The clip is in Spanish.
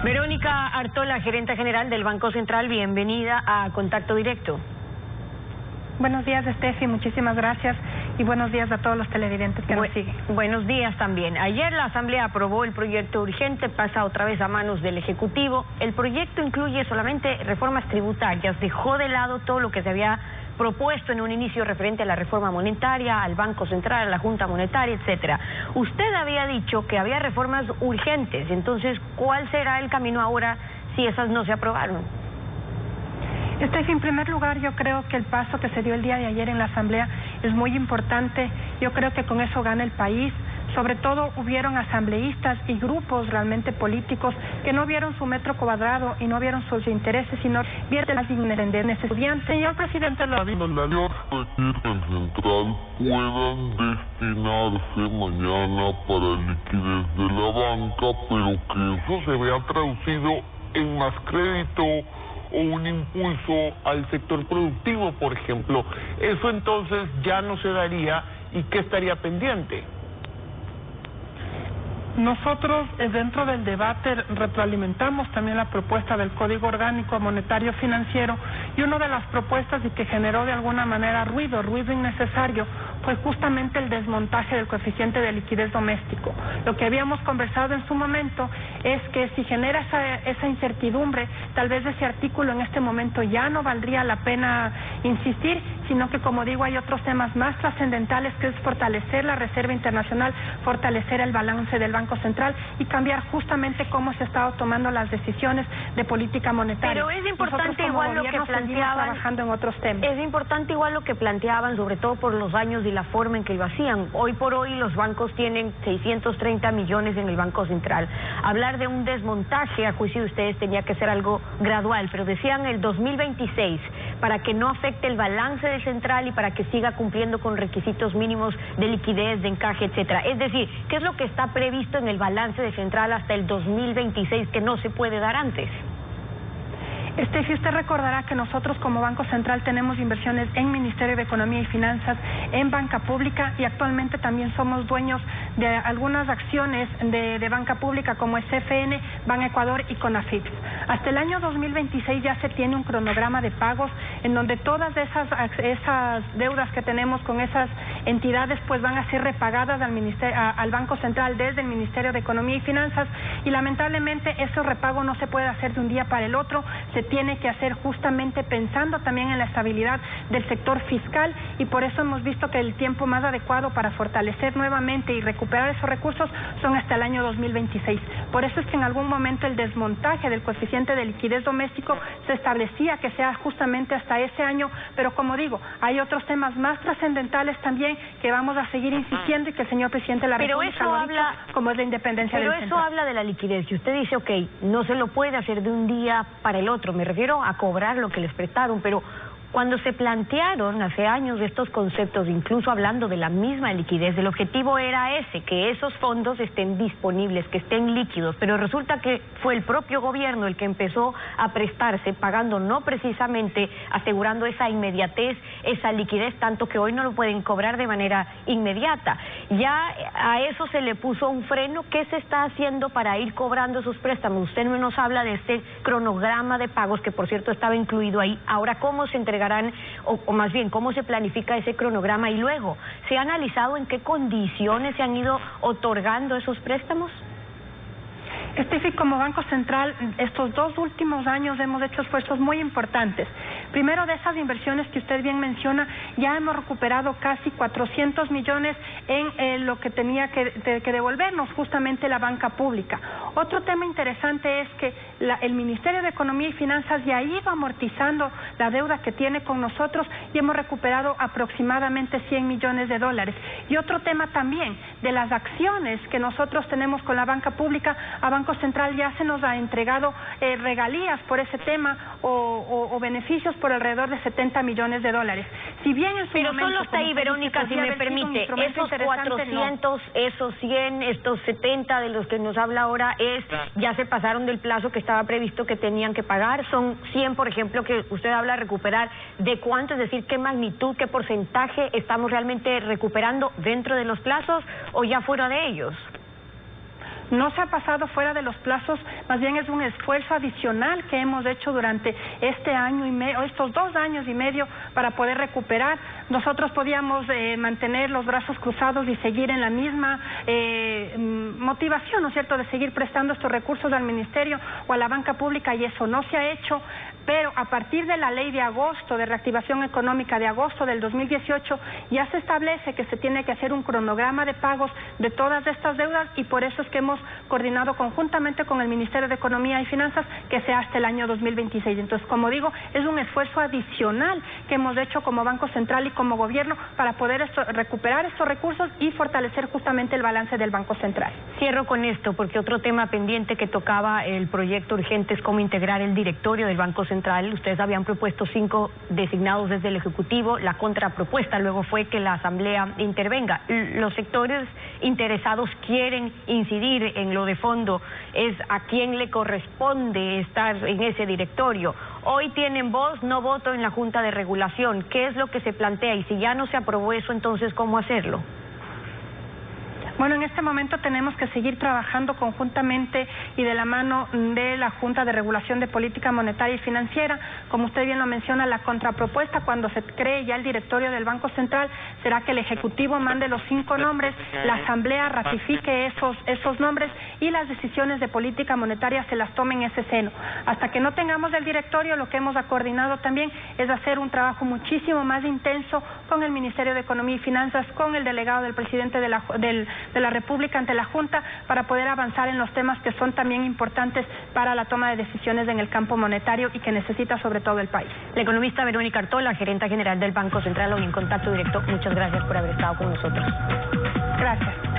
Verónica Artola, gerente general del Banco Central, bienvenida a Contacto Directo. Buenos días, Estefi, muchísimas gracias y buenos días a todos los televidentes que nos siguen. Buenos días también. Ayer la Asamblea aprobó el proyecto urgente, pasa otra vez a manos del Ejecutivo. El proyecto incluye solamente reformas tributarias, dejó de lado todo lo que se había propuesto en un inicio referente a la reforma monetaria, al Banco Central, a la Junta Monetaria, etcétera. Usted había dicho que había reformas urgentes, entonces, ¿cuál será el camino ahora si esas no se aprobaron? En primer lugar, yo creo que el paso que se dio el día de ayer en la Asamblea es muy importante. Yo creo que con eso gana el país. Sobre todo hubieron asambleístas y grupos realmente políticos que no vieron su metro cuadrado y no vieron sus intereses, sino vieron las independencias estudiantes. Señor presidente, el Central puedan destinarse mañana para liquidez de la banca, pero que eso se vea traducido en más crédito o un impulso al sector productivo, por ejemplo. Eso entonces ya no se daría, ¿y qué estaría pendiente? Nosotros dentro del debate retroalimentamos también la propuesta del Código Orgánico Monetario Financiero, y una de las propuestas y que generó de alguna manera ruido innecesario, fue justamente el desmontaje del coeficiente de liquidez doméstico. Lo que habíamos conversado en su momento es que si genera esa incertidumbre, tal vez ese artículo en este momento ya no valdría la pena insistir, sino que, como digo, hay otros temas más trascendentales, que es fortalecer la Reserva Internacional, fortalecer el balance del Banco Central y cambiar justamente cómo se han estado tomando las decisiones de política monetaria. Pero es importante igual lo que planteaban, trabajando en otros temas. Es importante igual lo que planteaban, sobre todo por los años y la forma en que lo hacían. Hoy por hoy los bancos tienen 630 millones en el Banco Central. Hablar de un desmontaje, a juicio de ustedes, tenía que ser algo gradual, pero decían el 2026, para que no afecte el balance del central y para que siga cumpliendo con requisitos mínimos de liquidez, de encaje, etcétera. Es decir, ¿qué es lo que está previsto en el balance de central hasta el 2026 que no se puede dar antes? Si usted recordará que nosotros como Banco Central tenemos inversiones en Ministerio de Economía y Finanzas, en banca pública, y actualmente también somos dueños de algunas acciones de banca pública como es CFN, Ban Ecuador y CONAFIX. Hasta el año 2026 ya se tiene un cronograma de pagos en donde todas esas deudas que tenemos con esas entidades pues van a ser repagadas al Banco Central desde el Ministerio de Economía y Finanzas, y lamentablemente ese repago no se puede hacer de un día para el otro, se tiene que hacer justamente pensando también en la estabilidad del sector fiscal, y por eso hemos visto que el tiempo más adecuado para fortalecer nuevamente y recuperar esos recursos son hasta el año 2026. Por eso es que en algún momento el desmontaje del coeficiente de liquidez doméstico se establecía que sea justamente hasta ese año, pero como digo, hay otros temas más trascendentales también que vamos a seguir insistiendo y que el señor presidente de la República lo ha dicho, como es la independencia del central. Pero eso habla de la liquidez, y usted dice, ok, no se lo puede hacer de un día para el otro, me refiero a cobrar lo que les prestaron, pero cuando se plantearon hace años estos conceptos, incluso hablando de la misma liquidez, el objetivo era ese, que esos fondos estén disponibles, que estén líquidos, pero resulta que fue el propio gobierno el que empezó a prestarse, pagando no precisamente, asegurando esa inmediatez, esa liquidez, tanto que hoy no lo pueden cobrar de manera inmediata. Ya a eso se le puso un freno. ¿Qué se está haciendo para ir cobrando esos préstamos? Usted no nos habla de este cronograma de pagos, que por cierto estaba incluido ahí. Ahora, ¿cómo se entregarán, o más bien, cómo se planifica ese cronograma? Y luego, ¿se ha analizado en qué condiciones se han ido otorgando esos préstamos? Como Banco Central, estos 2 últimos años hemos hecho esfuerzos muy importantes. Primero, de esas inversiones que usted bien menciona, ya hemos recuperado casi 400 millones en lo que tenía que devolvernos justamente la banca pública. Otro tema interesante es que el Ministerio de Economía y Finanzas ya iba amortizando la deuda que tiene con nosotros y hemos recuperado aproximadamente 100 millones de dólares. Y otro tema también, de las acciones que nosotros tenemos con la banca pública, a Banco Central ya se nos ha entregado regalías por ese tema o beneficios por alrededor de 70 millones de dólares. Si bien en su Pero momento, solo está ahí, Verónica, si me permite, esos 400, no. Esos 100, estos 70 de los que nos habla ahora, ya se pasaron del plazo que estaba previsto que tenían que pagar. Son 100, por ejemplo, que usted habla de recuperar. ¿De cuánto? Es decir, ¿qué magnitud, qué porcentaje estamos realmente recuperando dentro de los plazos o ya fuera de ellos? No se ha pasado fuera de los plazos, más bien es un esfuerzo adicional que hemos hecho durante este año y medio, estos 2 años y medio para poder recuperar. Nosotros podíamos mantener los brazos cruzados y seguir en la misma motivación, ¿no es cierto?, de seguir prestando estos recursos al Ministerio o a la banca pública, y eso no se ha hecho, pero a partir de la ley de agosto, de reactivación económica de agosto del 2018, ya se establece que se tiene que hacer un cronograma de pagos de todas estas deudas, y por eso es que hemos coordinado conjuntamente con el Ministerio de Economía y Finanzas que sea hasta el año 2026. Entonces, como digo, es un esfuerzo adicional que hemos hecho como Banco Central y como gobierno para poder recuperar estos recursos y fortalecer justamente el balance del Banco Central. Cierro con esto, porque otro tema pendiente que tocaba el proyecto urgente es cómo integrar el directorio del Banco Central. Ustedes habían propuesto 5 designados desde el Ejecutivo. La contrapropuesta luego fue que la Asamblea intervenga. Los sectores interesados quieren incidir en lo de fondo, es a quién le corresponde estar en ese directorio. Hoy tienen voz, no voto en la Junta de Regulación. ¿Qué es lo que se plantea? Y si ya no se aprobó eso, entonces, ¿cómo hacerlo? Bueno, en este momento tenemos que seguir trabajando conjuntamente y de la mano de la Junta de Regulación de Política Monetaria y Financiera. Como usted bien lo menciona, la contrapropuesta, cuando se cree ya el directorio del Banco Central, será que el Ejecutivo mande los 5 nombres, la Asamblea ratifique esos nombres y las decisiones de política monetaria se las tomen en ese seno. Hasta que no tengamos el directorio, lo que hemos acordado también es hacer un trabajo muchísimo más intenso con el Ministerio de Economía y Finanzas, con el delegado del presidente de la República ante la Junta, para poder avanzar en los temas que son también importantes para la toma de decisiones en el campo monetario y que necesita sobre todo el país. La economista Verónica Artola, gerente general del Banco Central, hoy en Contacto Directo, muchas gracias por haber estado con nosotros. Gracias.